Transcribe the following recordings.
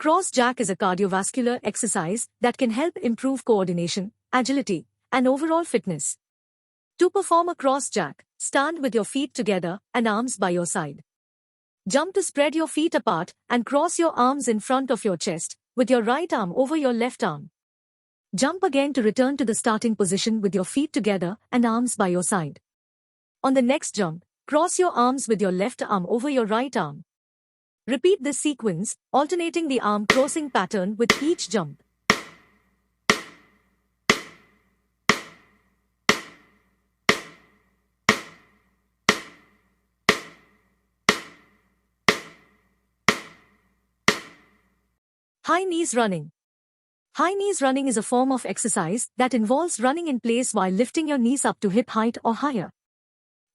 Cross jack is a cardiovascular exercise that can help improve coordination, agility, and overall fitness. To perform a cross jack, stand with your feet together and arms by your side. Jump to spread your feet apart and cross your arms in front of your chest, with your right arm over your left arm. Jump again to return to the starting position with your feet together and arms by your side. On the next jump, cross your arms with your left arm over your right arm. Repeat this sequence, alternating the arm crossing pattern with each jump. High knees running. High knees running is a form of exercise that involves running in place while lifting your knees up to hip height or higher.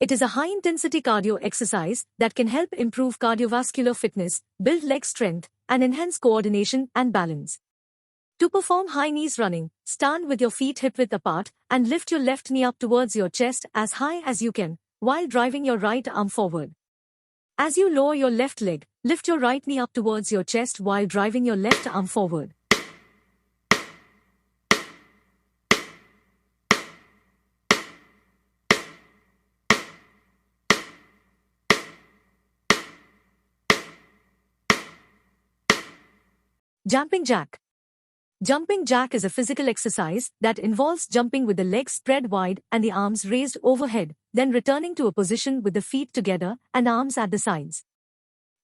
It is a high-intensity cardio exercise that can help improve cardiovascular fitness, build leg strength, and enhance coordination and balance. To perform high knees running, stand with your feet hip-width apart and lift your left knee up towards your chest as high as you can, while driving your right arm forward. As you lower your left leg, lift your right knee up towards your chest while driving your left arm forward. Jumping jack. Jumping jack is a physical exercise that involves jumping with the legs spread wide and the arms raised overhead, then returning to a position with the feet together and arms at the sides.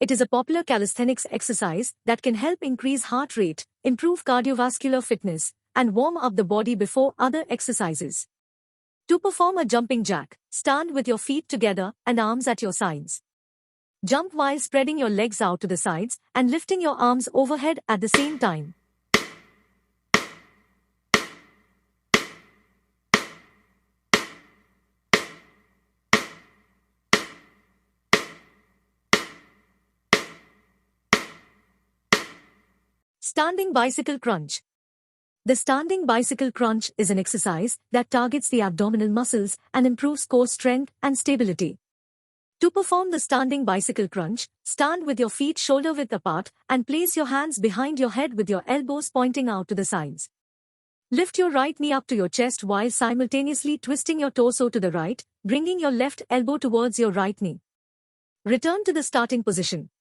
It is a popular calisthenics exercise that can help increase heart rate, improve cardiovascular fitness, and warm up the body before other exercises. To perform a jumping jack, stand with your feet together and arms at your sides. Jump while spreading your legs out to the sides and lifting your arms overhead at the same time. Standing bicycle crunch. The standing bicycle crunch is an exercise that targets the abdominal muscles and improves core strength and stability. To perform the standing bicycle crunch, stand with your feet shoulder-width apart and place your hands behind your head with your elbows pointing out to the sides. Lift your right knee up to your chest while simultaneously twisting your torso to the right, bringing your left elbow towards your right knee. Return to the starting position.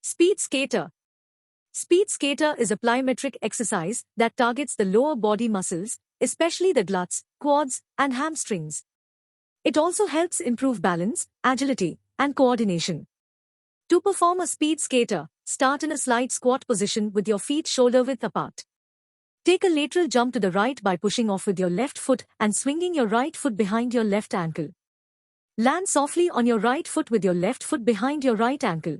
SPEEDSKATER. SPEEDSKATER is a plyometric exercise that targets the lower body muscles, especially the glutes, quads, and hamstrings. It also helps improve balance, agility, and coordination. To perform a SPEEDSKATER, start in a slight squat position with your feet shoulder-width apart. Take a lateral jump to the right by pushing off with your left foot and swinging your right foot behind your left ankle. Land softly on your right foot with your left foot behind your right ankle.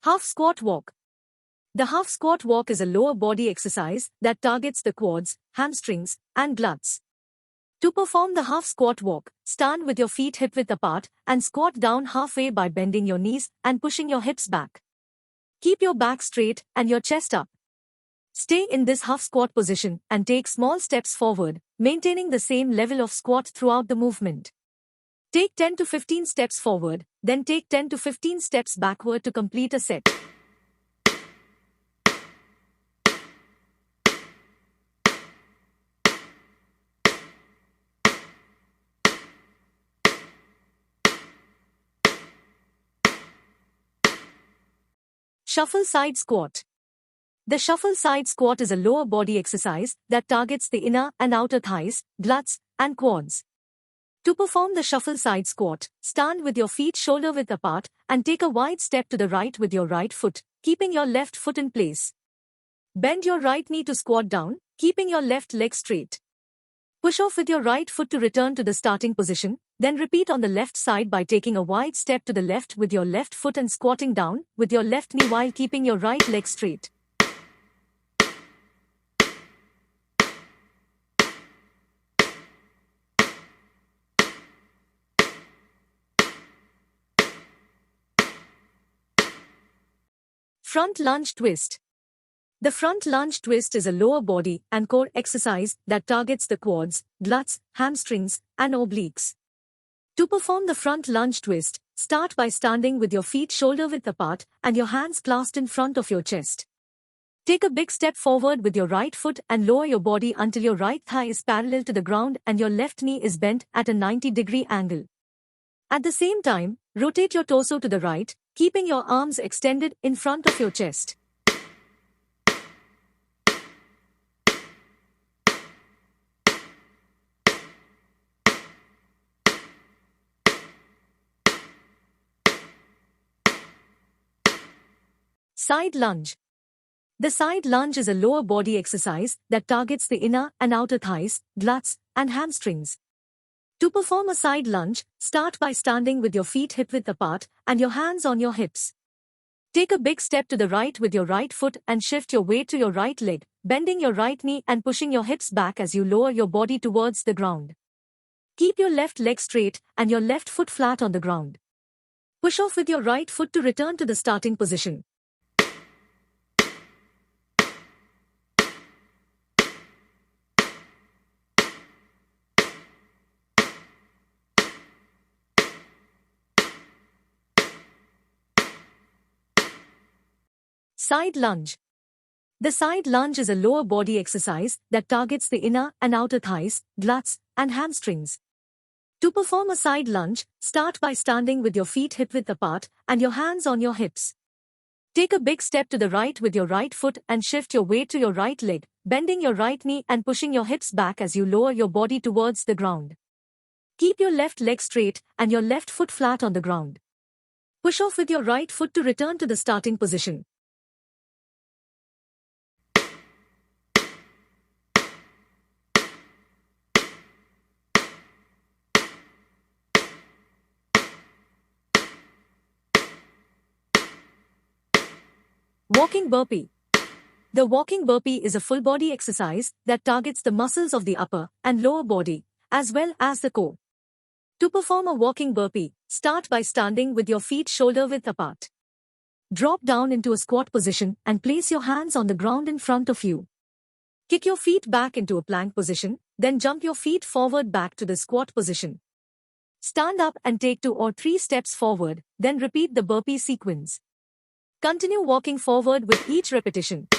Half squat walk. The half squat walk is a lower body exercise that targets the quads, hamstrings, and glutes. To perform the half squat walk, stand with your feet hip-width apart and squat down halfway by bending your knees and pushing your hips back. Keep your back straight and your chest up. Stay in this half squat position and take small steps forward, maintaining the same level of squat throughout the movement. Take 10 to 15 steps forward, then take 10 to 15 steps backward to complete a set. Shuffle side squat. The shuffle side squat is a lower body exercise that targets the inner and outer thighs, glutes, and quads. To perform the shuffle side squat, stand with your feet shoulder-width apart and take a wide step to the right with your right foot, keeping your left foot in place. Bend your right knee to squat down, keeping your left leg straight. Push off with your right foot to return to the starting position, Then repeat on the left side by taking a wide step to the left with your left foot and squatting down with your left knee while keeping your right leg straight. Front lunge twist. The front lunge twist is a lower body and core exercise that targets the quads, glutes, hamstrings, and obliques. To perform the front lunge twist, start by standing with your feet shoulder-width apart and your hands clasped in front of your chest. Take a big step forward with your right foot and lower your body until your right thigh is parallel to the ground and your left knee is bent at a 90-degree angle. At the same time, rotate your torso to the right, keeping your arms extended in front of your chest. Side lunge. The side lunge is a lower body exercise that targets the inner and outer thighs, glutes, and hamstrings. To perform a side lunge, start by standing with your feet hip-width apart and your hands on your hips. Take a big step to the right with your right foot and shift your weight to your right leg, bending your right knee and pushing your hips back as you lower your body towards the ground. Keep your left leg straight and your left foot flat on the ground. Push off with your right foot to return to the starting position. Side lunge. The side lunge is a lower body exercise that targets the inner and outer thighs, glutes, and hamstrings. To perform a side lunge, start by standing with your feet hip-width apart and your hands on your hips. Take a big step to the right with your right foot and shift your weight to your right leg, bending your right knee and pushing your hips back as you lower your body towards the ground. Keep your left leg straight and your left foot flat on the ground. Push off with your right foot to return to the starting position. Walking burpee. The walking burpee is a full body exercise that targets the muscles of the upper and lower body, as well as the core. To perform a walking burpee, start by standing with your feet shoulder-width apart. Drop down into a squat position and place your hands on the ground in front of you. Kick your feet back into a plank position, then jump your feet forward back to the squat position. Stand up and take 2 or 3 steps forward, then repeat the burpee sequence. Continue walking forward with each repetition.